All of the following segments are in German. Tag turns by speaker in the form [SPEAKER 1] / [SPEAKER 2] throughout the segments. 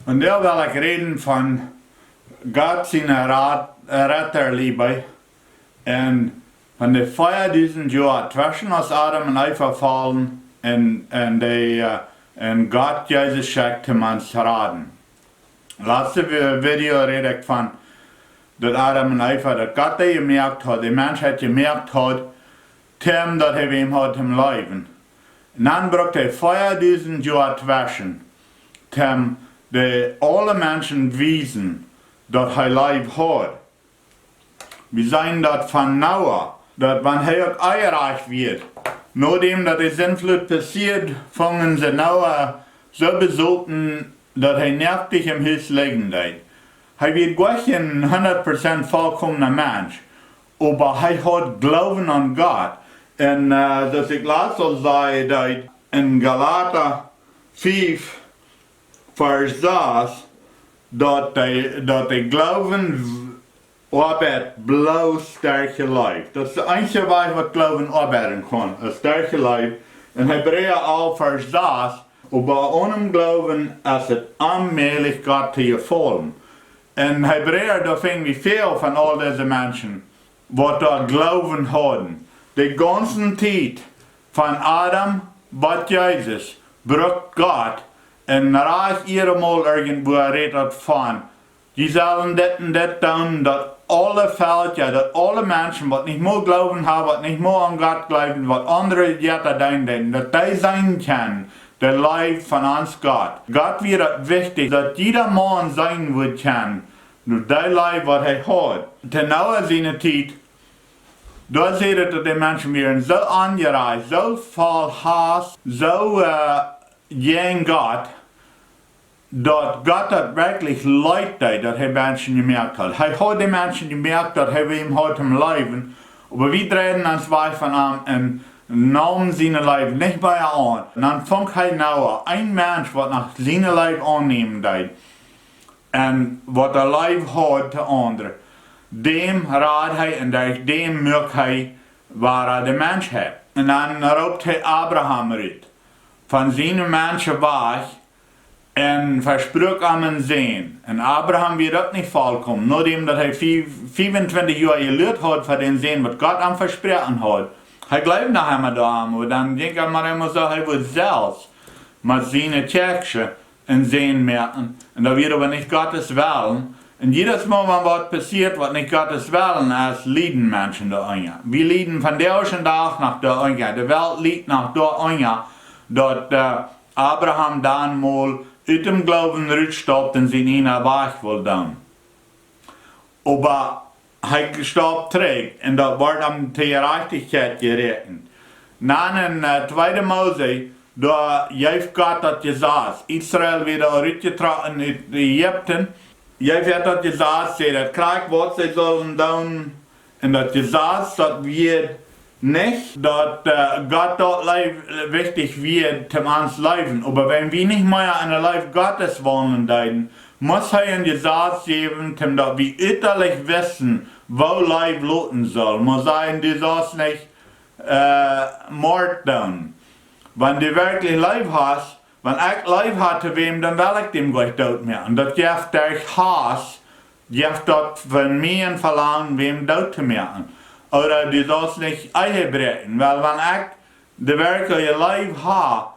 [SPEAKER 1] Und da will ich reden von Gott seine Retterliebe und von den 4000 Jahren zwischen aus Adam und Eva fallen und Gott Jesus schickt, um uns zu retten. Letzte Video rede ich von, dass Adam und Eva, dass Gott die gemerkt hat, die Menschheit gemerkt hat, dass er ihm hat im Leben. Und dann brauchte er 4000 Jahre zwischen, die alle Menschen wissen, dass er Leben hat. Wir sehen das von Noah, dass wenn er eierreich wird, nachdem dass die Sintflut passiert, fangen sie Noah so besuchen, dass er nervig im Haus liegen wird. Er wird gleich ein 100% vollkommener Mensch, aber er hat Glauben an Gott. Und dass ich letztes sei, dass in Galata 5, Vers 6, dass die Glauben arbeitet bloß sterke Leib. Das ist das einzige, was Glauben arbeiten kann, ein sterke Leib. In Hebräa 11, Vers 6, aber ohne Glauben ist es ommäajlich Gott zu jefaulen. In Hebräa, da finden wir viel von all diesen Menschen, was da Glauben haben. Die ganze Zeit von Adam bis Jesus braucht Gott und reich ihre Mal irgendwo redet von, die sollen das und das tun, dass alle Völker, dass alle Menschen, die nicht mehr Glauben haben, die nicht mehr an Gott glauben, was andere Jätter denken, dass die sein können, der Leib von uns Gott. Gott wird wichtig, dass jeder Mann sein wird kann, nur der Leib, was er hat. Genau seine Zeit, da seht ihr, dass die Menschen werden so angereist, so voll Hass, so gegen Gott, dass Gott hat wirklich Leid, dass er Menschen gemerkt hat. Er hat die Menschen gemerkt, dass er ihm hat im Leben, aber wir drehen uns weit von ihm und nahmen seine Leben nicht bei ihr an. Und dann fängt er Noah, ein Mensch, der nach seinem Leben annehmen darf, und was der Leben hat, der andere. Dem rat er und durch dem Möglichkeit war der Mensch hat. Und dann ruft er Abraham rüt. Von seinem Menschen war ich und versprach ihm einen Sehen. Und Abraham wird auch nicht vollkommen. Nachdem dass er 25 Jahre gelebt hat für den Sehen, was Gott am versprochen hat. Er glaubt noch einmal da, und dann denkt er mal immer so, er wird selbst mit seinen Kirche einen Sehen merken. Und da wird aber nicht Gottes Willen. Und jedes Mal, wenn was passiert, was nicht Gottes Willen ist, leiden Menschen da ein. Wir leiden von der ersten Tag nach der ein. Die Welt liegt nach der ein, dass Abraham dann mal aus dem Glauben rückstoppt und sie ihn erweicht will dann. Aber er gestorben trägt und das wird am zur Gerechtigkeit gerechnet. Dann in 2. Mose, da heeft Gott das gesagt, Israel wird zurückgetragen in Ägypten. Jij werd dat gezegd, zei dat krijg wat zij zullen doen. En dat gezegd, dat wird nicht, dass Gott dort wichtig wird zum uns Leben. Aber wenn wir nicht mehr an der Leib Gottes wollen, dann muss er ein Gesetz geben, dass wir uiterlich wissen, wo Leib loten soll. Man sagen, du sollst nicht Mord tun. Wenn du wirklich Leib hast, wenn ich Leib hatte wem, dann will ich dem gleich tot mehr. Und das gibt durch Hass, gibt dort von mir verlangen, wem tot zu machen. Oder du sollst nicht einbrechen, weil wenn ich die wirkliche Leib habe,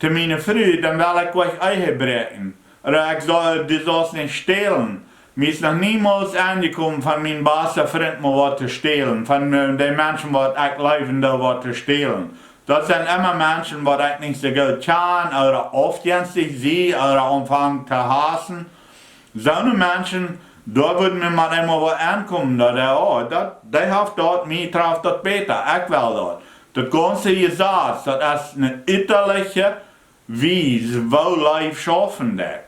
[SPEAKER 1] zu meiner Frau, dann will ich gleich einbrechen. Oder du sollst nicht stehlen. Mir ist noch niemals angekommen, von meinem besten Freund mal was zu stehlen, von den Menschen, die ich leben, da was zu stehlen. Das sind immer Menschen, die ich nicht so gut kann, oder oft iernstlich sie, oder anfangen zu hassen. So eine Menschen, da würden mir mal immer was ankommen, da der hat dort, mir traf dort besser, ich will dort. Das ganze Gesetz, das ist eine uiterliche Weise, wo Leib schaffen der.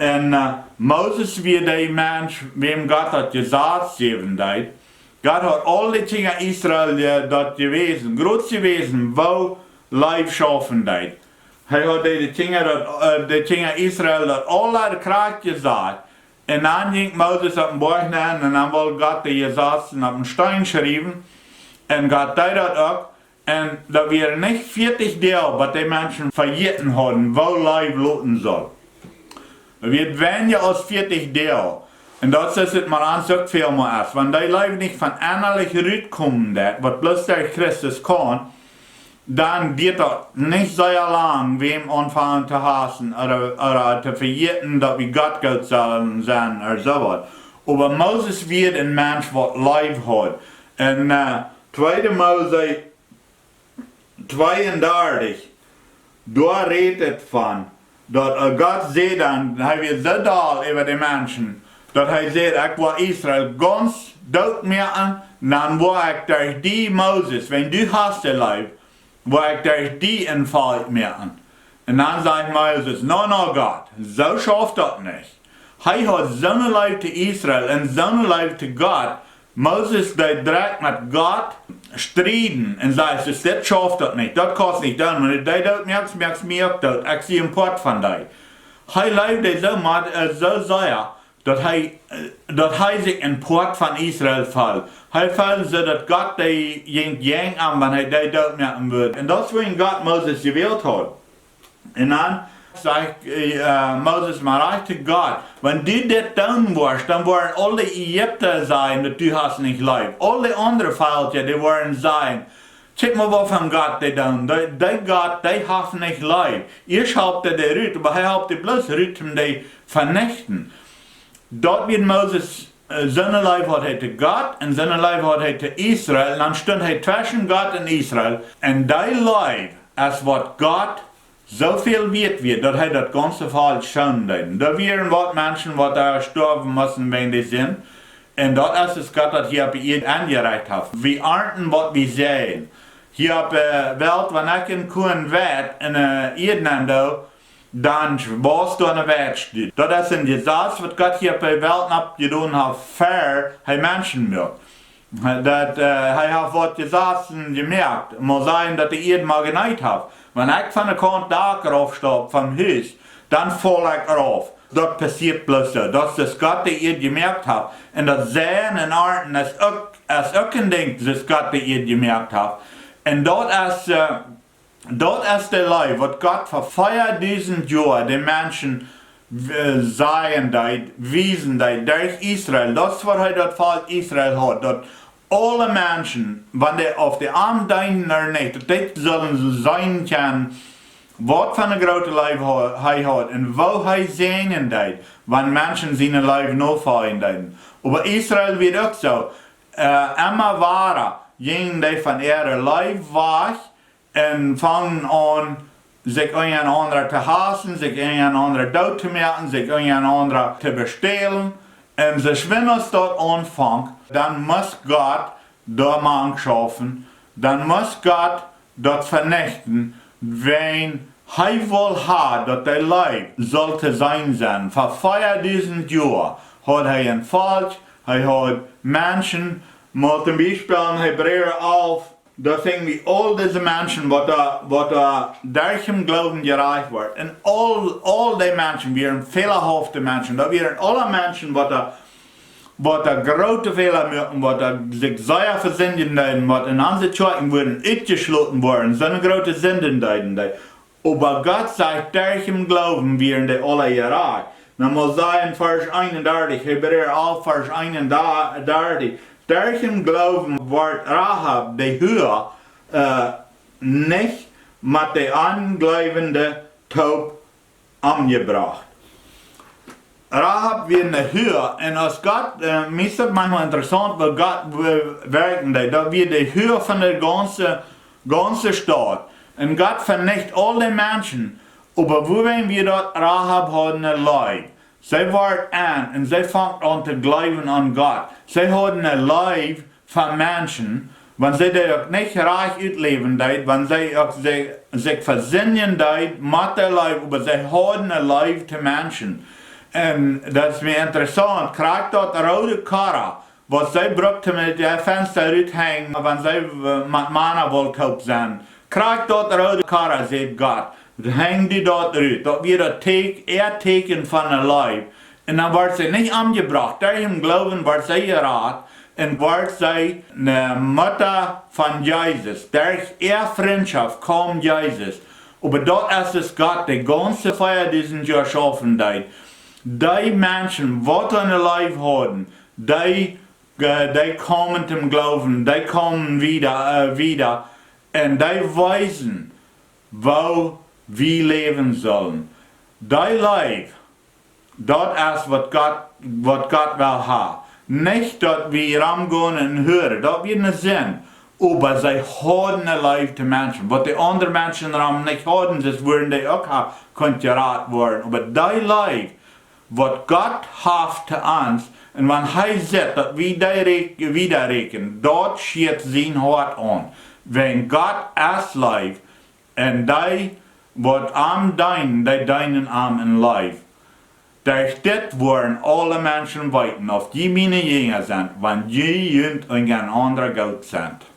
[SPEAKER 1] Und Moses wie der Mensch, wem Gott hat Gesetz gegeben hat. Gott hat alle Dinge Israel dort gewesen, groß gewesen, wo Leib schaffen hat. Er hat die Dinge Israel dort alle Kraft gesagt. Und dann ging Moses auf den Berg hin und dann wollte Gott die Gesetze auf den Stein schreiben. Und Gott tat das auch. Und da wir nicht 40 Jahre, was die Menschen vergessen haben, wo Leib loten soll. wird weniger als 40 Deel. En dat is het maar aan zo'n veel meer is. Want die leven niet van innerlijk uitkomen, dat, wat bloos Bie Christus kan, dan duurt dat niet zo lang, wem anfangen te hassen oder te vergeten, dat we Gott zullen zijn, of zo wat. Aber Moses wird een mens wat lief had. En 2 Mose 32, daar redt het van, dat Gott zei dan, hij wird zo dal over de mensen, dat hij zegt, ik wil Israël ganz dood maken, dan wil ik durch die Moses, wenn du hast de lief, wil ik durch die een volk maken. En dan zegt Moses, no Gott, zo schafft dat niet. Hij had zo'n lief te Israël en zo'n lief te God. Moses die direct met God strijden en zei, dus dat schafft dat niet, dat kost niet doen, maar die dood merkt mij ook dood, ik zie een pot van die. Hij leefde zo zo zeer, dat hij zich een pot van Israël valt. Hij valt zo dat God die jeng aan wanneer hij die dood merken wordt. En dat is waarom God Moses gewild had. En dan zegt Moses maar recht te God, wenn du dit doen wirst, dan worden alle Egypter zijn dat du hast niet lief. Alle andere foutjes, die worden zijn. Check maar wat van God die doen. Die God, die hast niet lief. Eerst helpt hij de ruut, maar hij helpt de bloos ruut om die vernichten. Dat wird Moses zijn lief had hij te God en zijn lief had hij te Israël. En dan stond hij tussen God en Israël. En die lief is wat God zoveel weet wird, dat hij dat ganze Volk schon deed. Da waren wat mensen wat daar sterven moesten, wenn die zijn. En dat is het Gott dat hier bij ihr aangereicht heeft. We ernten wat we zijn. Hier op de wereld, wanneer ik een koen weet en Ierland doe, dan was er een wedstrijd. Dat is een disaster wat God hier op de wereld gedaan heeft, voor hij mensen maakt. Dat hij heeft wat disasters gemerkt. Maar zijn dat hij eerder maar genaaid heeft. Wanneer ik van de kant daar afstap van het huis, dan val ik eraf. Dat passiert bloos zo. Dat is dus God die ihr gemerkt heeft. En dat zijn en arten is ook een ding dat God die ihr gemerkt heeft. En dat is de lief wat God voor 4000 jaar de mensen zijn deed, wiesen deed, durch Israël. Dat is wat hij dat volk Israël had. Dat alle mensen, wanneer op de arm denken er niet, dat dit zullen zijn kan, wat van een grote lief hij had en waar hij zijn deed, wanneer mensen zijn lief nog vallen deed. Maar Israël werd ook zo. Immer waren, gingen die van ihre lief weg en vangen aan zich een andere te hassen, zich een andere dood te maken, zich een andere te bestelen. En als dat aanvangt, dan moet God dat man schaffen, dan moet God dat vernichten, wenn hij wil hebben dat de lief zal te zijn. Voor 4000 jaar had hij een volk, hij had mensen, maar zum Beispiel in Hebräa 11, daar zien we al deze mensen wat durch hem Gloowen gereicht wordt. En al die mensen, waren vele hoofden mensen, dat waren alle mensen wat grote Fehler machen, wat sich sehr versinnen deiden, wat in onze Kirchen worden uitgesloten worden, zo'n grote Sünden deiden. Aber Gott sagt, durch hem Gloowen werden die alle gereicht. Dan moet zijn vers 31, Hebräa 11 vers 31, durch hem Gloowen wordt Rahab, de Hua, nicht met de anglijvende toom omgebracht. Rahab wird eine Höhe, und als Gott, mir ist das manchmal interessant, weil Gott wirken da wird die Höhe von der ganzen Stadt. Und Gott vernichtet alle Menschen, aber wo wenn wir dort Rahab haben eine Leib. Sie wird an und sie fängt an zu glauben an Gott. Sie haben eine Leib von Menschen, wenn sie das auch nicht reich ausleben, wenn sie auch sich versinnen, mit der Leib, aber sie haben eine Leib zu Menschen. En dat is weer interessant. Krijgt dat rode karre, wat zij brukte met het venster uithängen, wanneer zij met mannen wil koop zijn. Krijgt dat rode karre, zegt God. Hang die dat eruit. Dat weer het teken van een lijf. En dan wordt zij niet aangebracht. Door hem geloven wordt zij geraakt. En wordt zij de moeder van Jezus. Door vriendschap komt Jezus. Maar dat is het God, de ganze 4000 jaar schaffen deed. die Menschen, wat hun Leib haben, die komen zum Glauben, die kommen wieder und die weisen, wo wir leben sollen. Die Leib, das ist, was Gott will haben. Nicht, dass wir ramgehen und hören, das wird nicht Sinn. Aber sie haben ein Leib zu Menschen. Was die anderen Menschen nicht haben, das würden die auch haben, könnte geraten werden. Aber die Leib, was Gott hat zu uns, und wenn er sagt, dass wir die widerrechnen, dort steht sein Wort an. Wenn Gott ist Leib, und die, was am deinen, die deinen am in Leib, da steht worden alle Menschen weiten, auf die meine Jünger sind, wenn die und ein anderer Gott sind.